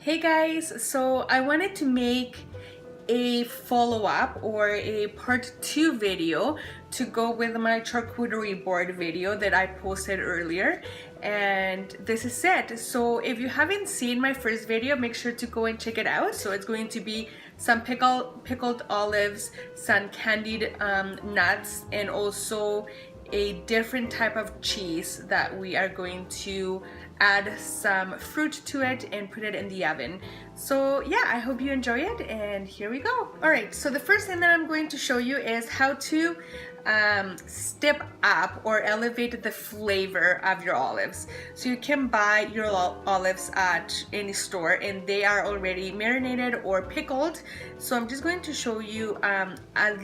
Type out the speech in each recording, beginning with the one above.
Hey guys, so I wanted to make a follow-up or a part 2 video to go with my charcuterie board video that I posted earlier, and this is it. So if you haven't seen my first video, make sure to go and check it out. So it's going to be some pickled olives, some candied nuts, and also a different type of cheese that we are going to add some fruit to it and put it in the oven. So yeah, I hope you enjoy it, and here we go. Alright, so the first thing that I'm going to show you is how to step up or elevate the flavor of your olives. So you can buy your olives at any store and they are already marinated or pickled. So I'm just going to show you a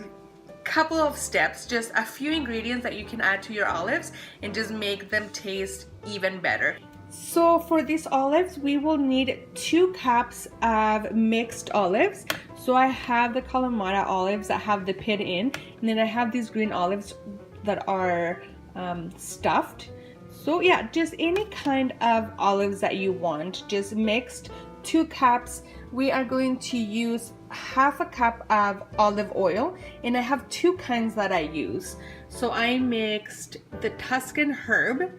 couple of steps, just a few ingredients that you can add to your olives and just make them taste even better. So for these olives, we will need 2 cups of mixed olives. So I have the Kalamata olives that have the pit in, and then I have these green olives that are stuffed. So yeah, just any kind of olives that you want, just mixed. 2 cups. We are going to use half a cup of olive oil, and I have 2 kinds that I use. So I mixed the Tuscan herb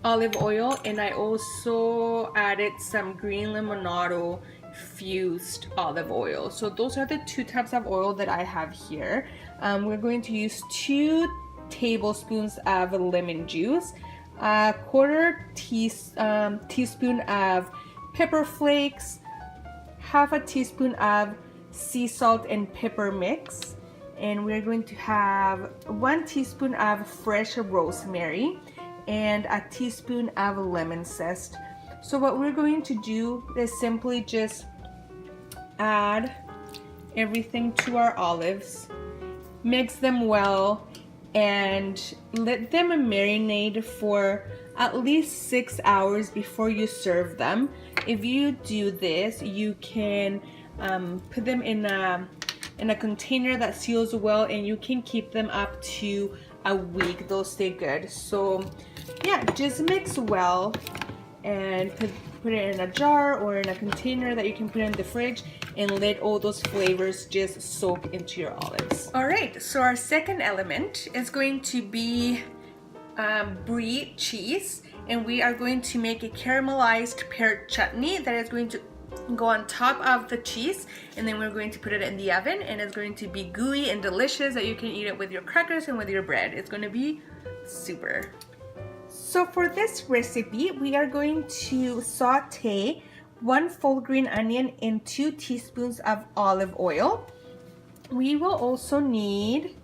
olive oil, and I also added some green limonado fused olive oil. So those are the 2 types of oil that I have here. We're going to use 2 tablespoons of lemon juice, a quarter teaspoon of pepper flakes, half a teaspoon of sea salt and pepper mix, and we're going to have 1 teaspoon of fresh rosemary and a teaspoon of lemon zest. So what we're going to do is simply just add everything to our olives, mix them well, and let them marinate for at least 6 hours before you serve them. If you do this, you can put them in a container that seals well, and you can keep them up to a week. They'll stay good. So yeah, just mix well and put it in a jar or in a container that you can put in the fridge, and let all those flavors just soak into your olives. Alright, so our second element is going to be Brie cheese, and we are going to make a caramelized pear chutney that is going to go on top of the cheese, and then we're going to put it in the oven, and it's going to be gooey and delicious that you can eat it with your crackers and with your bread. It's going to be super. So for this recipe, we are going to saute 1 full green onion in 2 teaspoons of olive oil. We will also need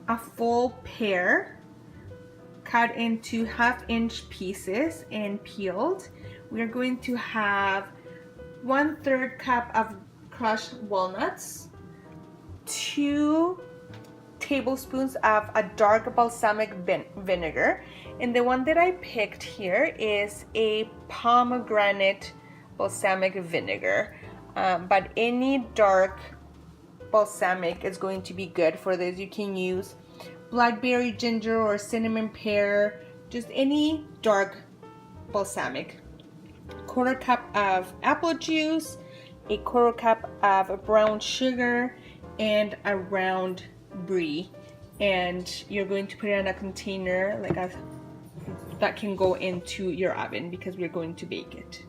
a full pear cut into 1/2-inch pieces and peeled. We are going to have 1/3 cup of crushed walnuts, 2 tablespoons of a dark balsamic vinegar, and the one that I picked here is a pomegranate balsamic vinegar, but any dark balsamic is going to be good for this. You can use blackberry ginger or cinnamon pear, just any dark balsamic. 1/4 cup of apple juice, a 1/4 cup of brown sugar, and a round Brie, and you're going to put it in a container that can go into your oven because we're going to bake it.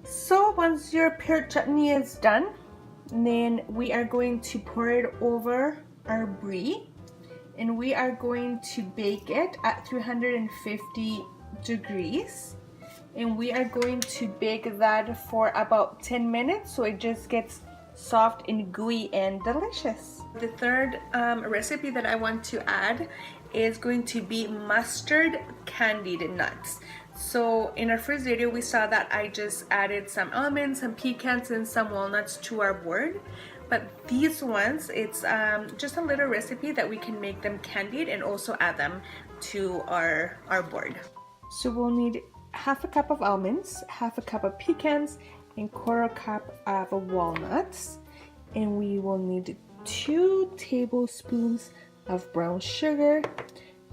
So once your pear chutney is done, then we are going to pour it over our Brie, and we are going to bake it at 350 degrees, and we are going to bake that for about 10 minutes so it just gets soft and gooey and delicious. The third recipe that I want to add is going to be mustard candied nuts. So in our first video, we saw that I just added some almonds, some pecans, and some walnuts to our board. But these ones, it's just a little recipe that we can make them candied and also add them to our board. So we'll need half a cup of almonds, half a cup of pecans, and quarter cup of walnuts. And we will need 2 tablespoons of brown sugar,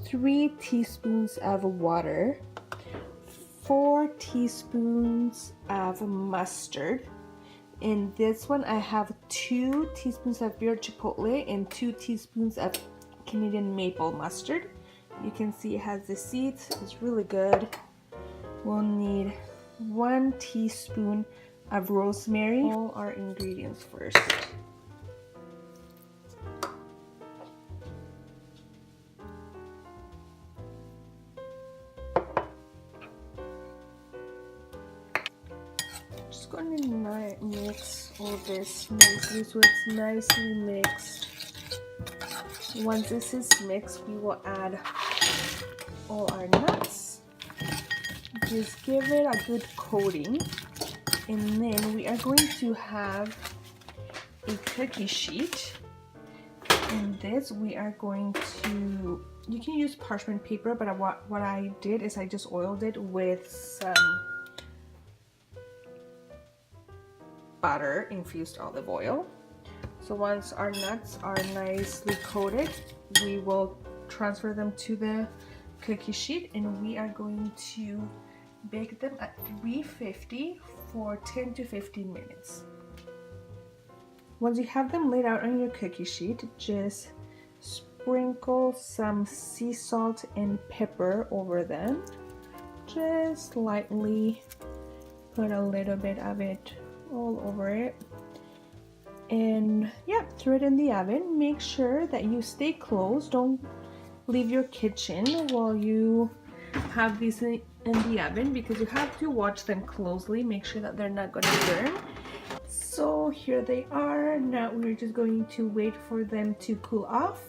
3 teaspoons of water, 4 teaspoons of mustard. In this one I have 2 teaspoons of Pear Chipotle and 2 teaspoons of Canadian maple mustard. You can see it has the seeds, it's really good. We'll need 1 teaspoon of rosemary. All our ingredients first. Just going to mix all this nicely so it's nicely mixed. Once this is mixed, we will add all our nuts. Just give it a good coating, and then we are going to have a cookie sheet. In this we are going to, you can use parchment paper, but what I did is I just oiled it with some butter, infused olive oil. So once our nuts are nicely coated, we will transfer them to the cookie sheet, and we are going to bake them at 350 for 10 to 15 minutes. Once you have them laid out on your cookie sheet, just sprinkle some sea salt and pepper over them. Just lightly put a little bit of it all over it, and yeah, throw it in the oven. Make sure that you stay close. Don't leave your kitchen while you have these in the oven, because you have to watch them closely. Make sure that they're not going to burn. So here they are. Now we're just going to wait for them to cool off,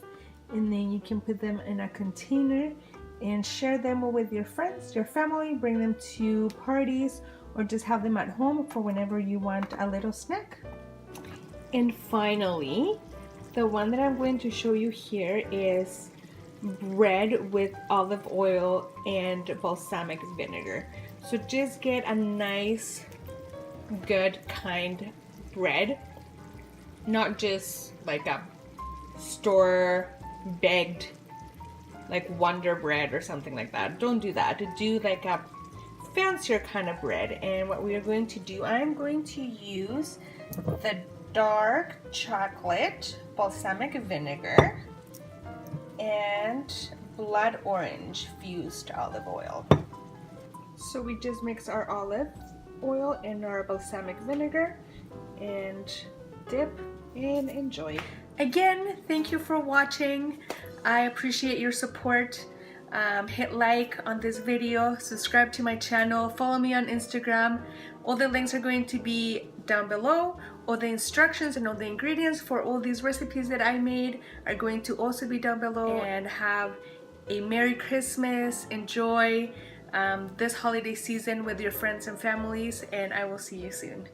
and then you can put them in a container and share them with your friends, your family. Bring them to parties, or just have them at home for whenever you want a little snack. And finally, the one that I'm going to show you here is bread with olive oil and balsamic vinegar. So just get a nice, good kind bread, not just like a store begged like Wonder Bread or something like that. Don't do that. Do like a fancier kind of bread. And what we are going to do, I'm going to use the dark chocolate balsamic vinegar and blood orange fused olive oil. So we just mix our olive oil and our balsamic vinegar and dip and enjoy. Again, thank you for watching. I appreciate your support. Hit like on this video, subscribe to my channel, follow me on Instagram. All the links are going to be down below. All the instructions and all the ingredients for all these recipes that I made are going to also be down below. And have a Merry Christmas. Enjoy this holiday season with your friends and families, and I will see you soon.